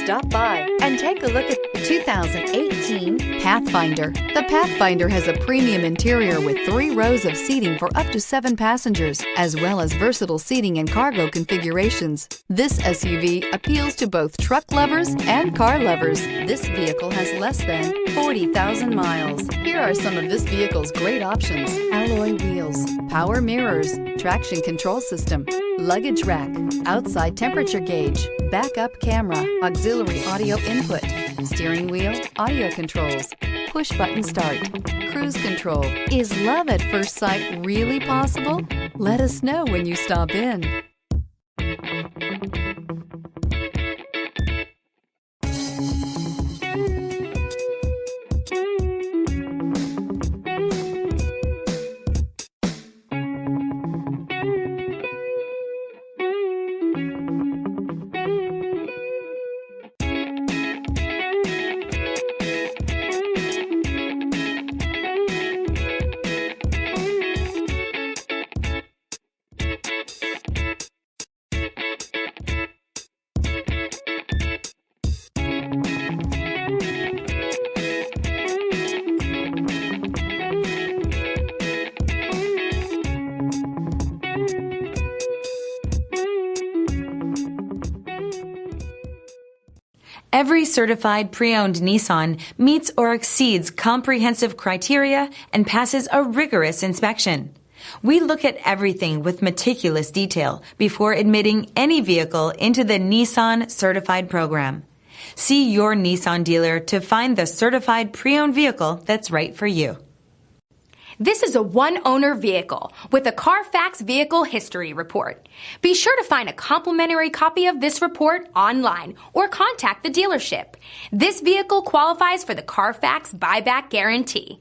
Stop by and take a look at the 2018 Pathfinder. The Pathfinder has a premium interior with 3 rows of seating for up to 7 passengers, as well as versatile seating and cargo configurations. This SUV appeals to both truck lovers and car lovers. This vehicle has less than 40,000 miles. Here are some of this vehicle's great options: alloy wheels, power mirrors, traction control system, luggage rack, outside temperature gauge, backup camera, auxiliary audio input, steering wheel audio controls, push button start, cruise control. Is love at first sight really possible? Let us know when you stop in. Every certified pre-owned Nissan meets or exceeds comprehensive criteria and passes a rigorous inspection. We look at everything with meticulous detail before admitting any vehicle into the Nissan Certified Program. See your Nissan dealer to find the certified pre-owned vehicle that's right for you. This is a one-owner vehicle with a Carfax Vehicle History Report. Be sure to find a complimentary copy of this report online or contact the dealership. This vehicle qualifies for the Carfax Buyback Guarantee.